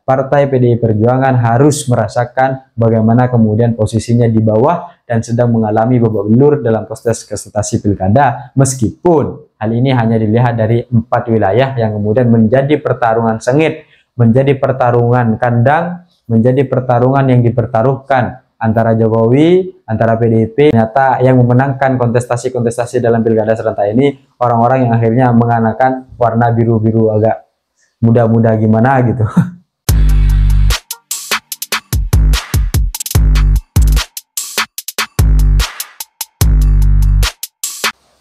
Partai PDI Perjuangan harus merasakan bagaimana kemudian posisinya di bawah dan sedang mengalami babak belur dalam proses kontestasi pilkada, meskipun hal ini hanya dilihat dari 4 wilayah yang kemudian menjadi pertarungan sengit, menjadi pertarungan kandang, menjadi pertarungan yang dipertaruhkan antara Jokowi, antara PDIP. Ternyata yang memenangkan kontestasi-kontestasi dalam pilkada serentak ini orang-orang yang akhirnya mengenakan warna biru-biru agak muda-muda gimana gitu.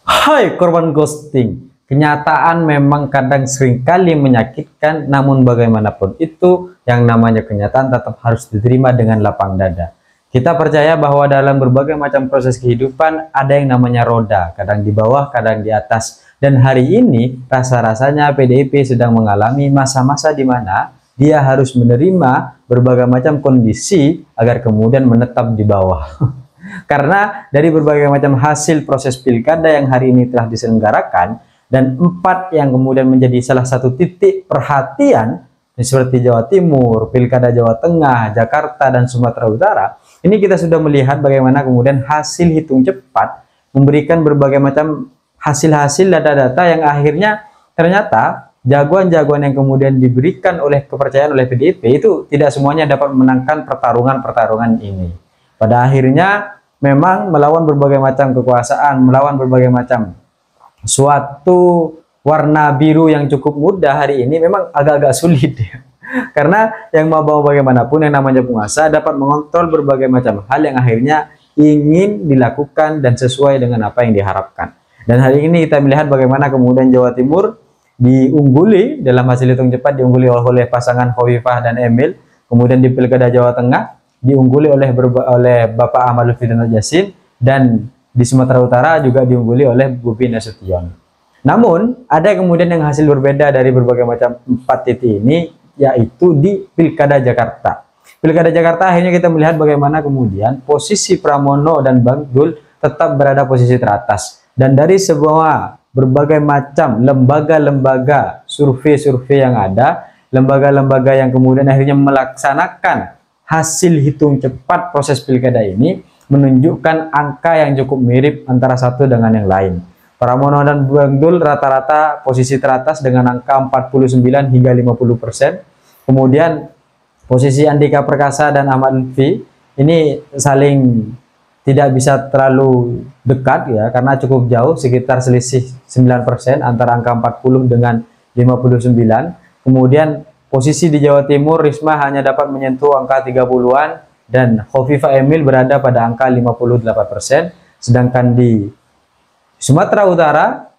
Hai korban ghosting, kenyataan memang kadang seringkali menyakitkan, namun bagaimanapun itu yang namanya kenyataan tetap harus diterima dengan lapang dada. Kita percaya bahwa dalam berbagai macam proses kehidupan ada yang namanya roda, kadang di bawah, kadang di atas. Dan hari ini rasa-rasanya PDIP sedang mengalami masa-masa di mana dia harus menerima berbagai macam kondisi agar kemudian menetap di bawah. Karena dari berbagai macam hasil proses pilkada yang hari ini telah diselenggarakan, dan 4 yang kemudian menjadi salah satu titik perhatian seperti Jawa Timur, Pilkada Jawa Tengah, Jakarta, dan Sumatera Utara, ini kita sudah melihat bagaimana kemudian hasil hitung cepat memberikan berbagai macam hasil-hasil data-data yang akhirnya ternyata jagoan-jagoan yang kemudian diberikan oleh kepercayaan oleh PDIP itu tidak semuanya dapat memenangkan pertarungan-pertarungan ini. Pada akhirnya memang melawan berbagai macam kekuasaan, melawan berbagai macam suatu warna biru yang cukup mudah hari ini memang agak-agak sulit ya. Karena yang mau bagaimanapun yang namanya penguasa dapat mengontrol berbagai macam hal yang akhirnya ingin dilakukan dan sesuai dengan apa yang diharapkan. Dan hari ini kita melihat bagaimana kemudian Jawa Timur diungguli dalam hasil hitung cepat, diungguli oleh pasangan Khofifah dan Emil. Kemudian di Pilkada Jawa Tengah diungguli oleh Bapak Ahmad Lutfi dan Yassin, dan di Sumatera Utara juga diungguli oleh Bobi Nasution. Namun ada kemudian yang hasil berbeda dari berbagai macam 4 titik ini, yaitu di Pilkada Jakarta. Pilkada Jakarta akhirnya kita melihat bagaimana kemudian posisi Pramono dan Bang Dul tetap berada posisi teratas, dan dari semua berbagai macam lembaga-lembaga survei-survei yang ada, lembaga-lembaga yang kemudian akhirnya melaksanakan hasil hitung cepat proses pilkada ini menunjukkan angka yang cukup mirip antara satu dengan yang lain. Pramono dan Bang Dul rata-rata posisi teratas dengan angka 49 hingga 50%. Kemudian posisi Andika Perkasa dan Ahmad Lutfi ini saling tidak bisa terlalu dekat ya, karena cukup jauh, sekitar selisih 9% antara angka 40 dengan 59. Kemudian posisi di Jawa Timur, Risma hanya dapat menyentuh angka 30-an dan Khofifah Emil berada pada angka 58%. Sedangkan di Sumatera Utara,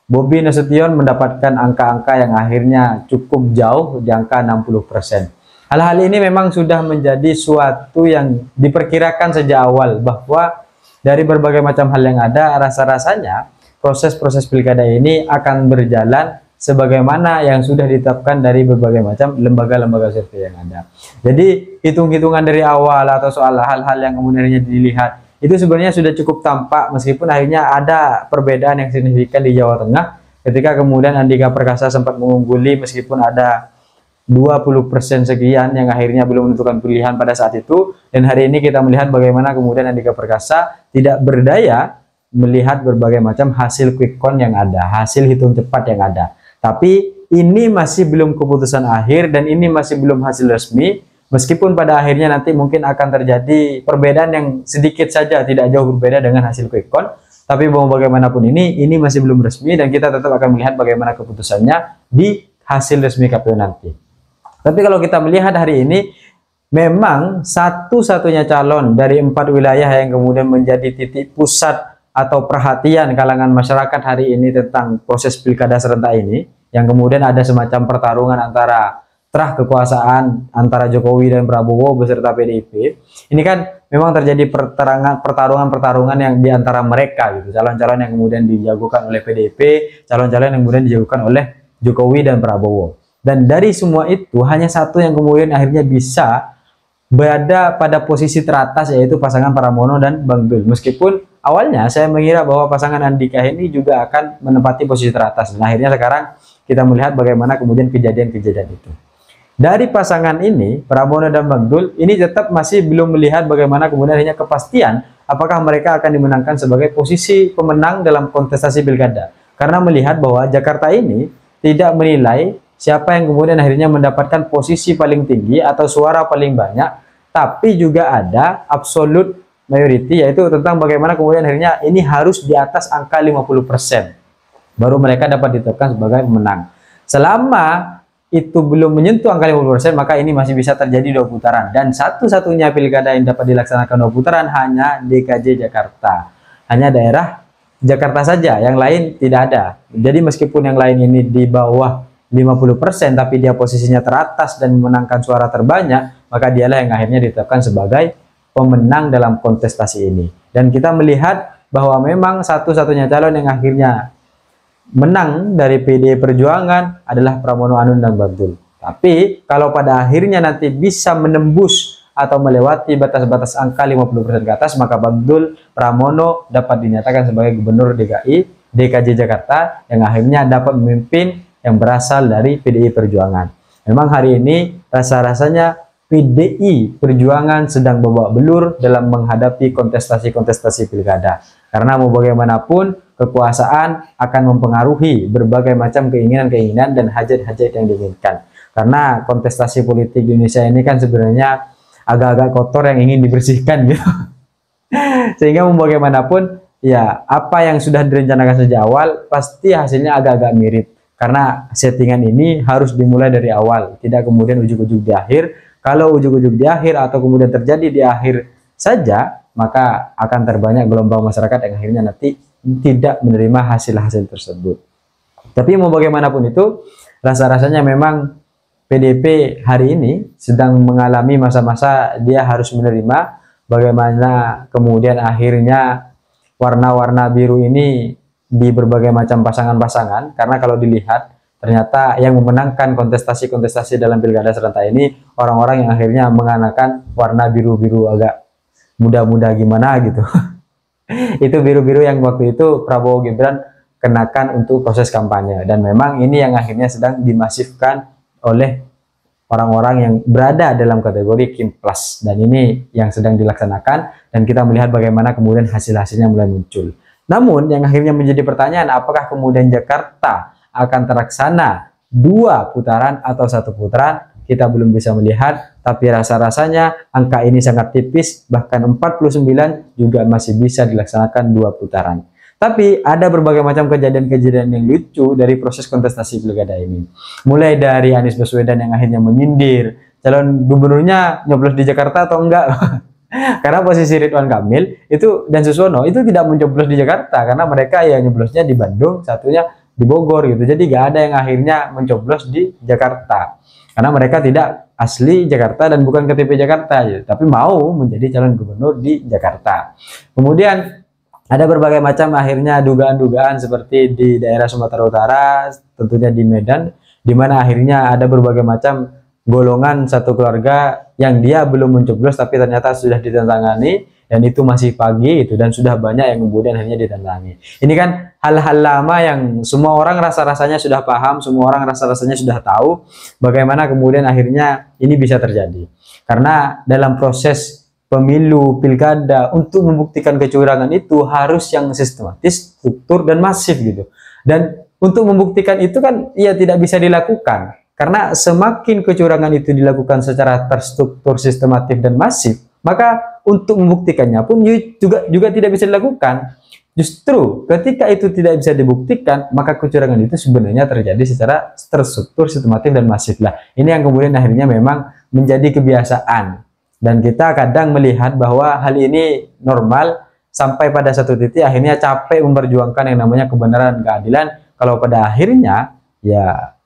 Bobi Nasution mendapatkan angka-angka yang akhirnya cukup jauh di angka 60%. Hal-hal ini memang sudah menjadi suatu yang diperkirakan sejak awal bahwa dari berbagai macam hal yang ada, rasa-rasanya proses-proses pilkada ini akan berjalan sebagaimana yang sudah ditetapkan dari berbagai macam lembaga-lembaga survei yang ada. Jadi hitung-hitungan dari awal atau soal hal-hal yang kemudian dilihat itu sebenarnya sudah cukup tampak, meskipun akhirnya ada perbedaan yang signifikan di Jawa Tengah ketika kemudian Andika Perkasa sempat mengungguli meskipun ada 20% sekian yang akhirnya belum menentukan pilihan pada saat itu. Dan hari ini kita melihat bagaimana kemudian Andika Perkasa tidak berdaya melihat berbagai macam hasil quick count yang ada, hasil hitung cepat yang ada. Tapi ini masih belum keputusan akhir dan ini masih belum hasil resmi, meskipun pada akhirnya nanti mungkin akan terjadi perbedaan yang sedikit saja, tidak jauh berbeda dengan hasil quick count. Tapi mau bagaimanapun ini masih belum resmi dan kita tetap akan melihat bagaimana keputusannya di hasil resmi KPU nanti. Tapi kalau kita melihat hari ini, memang satu-satunya calon dari 4 wilayah yang kemudian menjadi titik pusat atau perhatian kalangan masyarakat hari ini tentang proses pilkada serentak ini, yang kemudian ada semacam pertarungan antara terah kekuasaan antara Jokowi dan Prabowo beserta PDIP. Ini kan memang terjadi pertarungan yang di antara mereka gitu, calon-calon yang kemudian dijagokan oleh PDIP, calon-calon yang kemudian dijagokan oleh Jokowi dan Prabowo. Dan dari semua itu hanya satu yang kemudian akhirnya bisa berada pada posisi teratas, yaitu pasangan Pramono dan Bang Dul. Meskipun awalnya saya mengira bahwa pasangan Andika ini juga akan menempati posisi teratas, dan akhirnya sekarang kita melihat bagaimana kemudian kejadian-kejadian itu. Dari pasangan ini, Pramono dan Bagdul, ini tetap masih belum melihat bagaimana kemudian hanya kepastian apakah mereka akan dimenangkan sebagai posisi pemenang dalam kontestasi pilkada. Karena melihat bahwa Jakarta ini tidak menilai siapa yang kemudian akhirnya mendapatkan posisi paling tinggi atau suara paling banyak, tapi juga ada absolute majority, yaitu tentang bagaimana kemudian akhirnya ini harus di atas angka 50%. Baru mereka dapat ditetapkan sebagai pemenang. Selama itu belum menyentuh angka 50%, maka ini masih bisa terjadi 2 putaran. Dan satu-satunya pilkada yang dapat dilaksanakan 2 putaran hanya DKJ Jakarta. Hanya daerah Jakarta saja, yang lain tidak ada. Jadi meskipun yang lain ini di bawah 50%, tapi dia posisinya teratas dan memenangkan suara terbanyak, maka dialah yang akhirnya ditetapkan sebagai pemenang dalam kontestasi ini. Dan kita melihat bahwa memang satu-satunya calon yang akhirnya menang dari PDI Perjuangan adalah Pramono Anung dan Bagdul. Tapi kalau pada akhirnya nanti bisa menembus atau melewati batas-batas angka 50% ke atas, maka Bagdul Pramono dapat dinyatakan sebagai gubernur DKJ Jakarta yang akhirnya dapat memimpin yang berasal dari PDI Perjuangan. Memang hari ini rasa-rasanya PDI Perjuangan sedang babak belur dalam menghadapi kontestasi-kontestasi pilkada. Karena mau bagaimanapun, kekuasaan akan mempengaruhi berbagai macam keinginan-keinginan dan hajat-hajat yang diinginkan. Karena kontestasi politik di Indonesia ini kan sebenarnya agak-agak kotor yang ingin dibersihkan gitu. Sehingga mau bagaimanapun, ya apa yang sudah direncanakan sejak awal pasti hasilnya agak-agak mirip. Karena settingan ini harus dimulai dari awal, tidak kemudian ujuk-ujuk di akhir. Kalau ujuk-ujuk di akhir atau kemudian terjadi di akhir saja, maka akan terbanyak gelombang masyarakat yang akhirnya nanti tidak menerima hasil-hasil tersebut. Tapi mau bagaimanapun itu, rasa-rasanya memang PDP hari ini sedang mengalami masa-masa dia harus menerima bagaimana kemudian akhirnya warna-warna biru ini di berbagai macam pasangan-pasangan. Karena kalau dilihat, ternyata yang memenangkan kontestasi-kontestasi dalam pilkada serentak ini orang-orang yang akhirnya mengenakan warna biru-biru agak muda-muda gimana gitu. Itu biru-biru yang waktu itu Prabowo Gibran kenakan untuk proses kampanye. Dan memang ini yang akhirnya sedang dimasifkan oleh orang-orang yang berada dalam kategori Kim Plus. Dan ini yang sedang dilaksanakan dan kita melihat bagaimana kemudian hasil-hasilnya mulai muncul. Namun yang akhirnya menjadi pertanyaan, apakah kemudian Jakarta akan terlaksana 2 putaran atau 1 putaran? Kita belum bisa melihat, tapi rasa-rasanya angka ini sangat tipis, bahkan 49 juga masih bisa dilaksanakan 2 putaran. Tapi ada berbagai macam kejadian-kejadian yang lucu dari proses kontestasi pilkada ini. Mulai dari Anies Baswedan yang akhirnya menyindir calon gubernurnya nyoblos di Jakarta atau enggak. Karena posisi Ridwan Kamil itu dan Suswono itu tidak mencoblos di Jakarta, karena mereka ya nyoblosnya di Bandung, satunya di Bogor gitu. Jadi gak ada yang akhirnya mencoblos di Jakarta karena mereka tidak asli Jakarta dan bukan KTP Jakarta ya, tapi mau menjadi calon gubernur di Jakarta. Kemudian ada berbagai macam akhirnya dugaan-dugaan seperti di daerah Sumatera Utara, tentunya di Medan, di mana akhirnya ada berbagai macam golongan satu keluarga yang dia belum mencoblos tapi ternyata sudah ditantangani, dan itu masih pagi itu, dan sudah banyak yang kemudian akhirnya ditandangi. Ini kan hal-hal lama yang semua orang rasa-rasanya sudah paham, semua orang rasa-rasanya sudah tahu bagaimana kemudian akhirnya ini bisa terjadi. Karena dalam proses pemilu pilkada untuk membuktikan kecurangan itu harus yang sistematis, struktur, dan masif gitu. Dan untuk membuktikan itu kan ya tidak bisa dilakukan. Karena semakin kecurangan itu dilakukan secara terstruktur, sistematif, dan masif, maka untuk membuktikannya pun juga tidak bisa dilakukan. Justru ketika itu tidak bisa dibuktikan, maka kecurangan itu sebenarnya terjadi secara terstruktur, sistematif, dan masif lah. Ini yang kemudian akhirnya memang menjadi kebiasaan. Dan kita kadang melihat bahwa hal ini normal sampai pada satu titik akhirnya capek memperjuangkan yang namanya kebenaran dan keadilan. Kalau pada akhirnya ya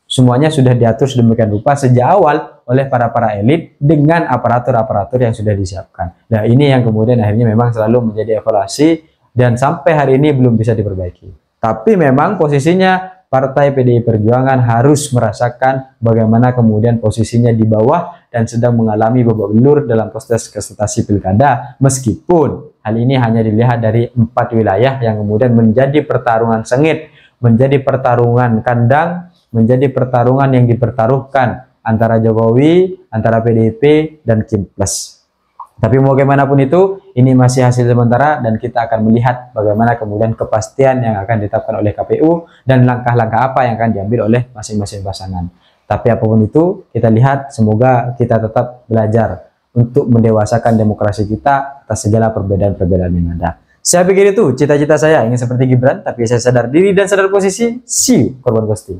semuanya sudah diatur sedemikian rupa sejak awal oleh para elit dengan aparatur-aparatur yang sudah disiapkan. Nah, ini yang kemudian akhirnya memang selalu menjadi evaluasi dan sampai hari ini belum bisa diperbaiki. Tapi memang posisinya Partai PDI Perjuangan harus merasakan bagaimana kemudian posisinya di bawah dan sedang mengalami babak belur dalam proses kontestasi pilkada, meskipun hal ini hanya dilihat dari 4 wilayah yang kemudian menjadi pertarungan sengit, menjadi pertarungan kandang, menjadi pertarungan yang dipertaruhkan antara Jokowi, antara PDIP, dan Kim Plus. Tapi mau bagaimanapun itu, ini masih hasil sementara dan kita akan melihat bagaimana kemudian kepastian yang akan ditetapkan oleh KPU dan langkah-langkah apa yang akan diambil oleh masing-masing pasangan. Tapi apapun itu, kita lihat semoga kita tetap belajar untuk mendewasakan demokrasi kita atas segala perbedaan-perbedaan yang ada. Saya pikir itu cita-cita saya, ingin seperti Gibran, tapi saya sadar diri dan sadar posisi. See you, korban ghosting.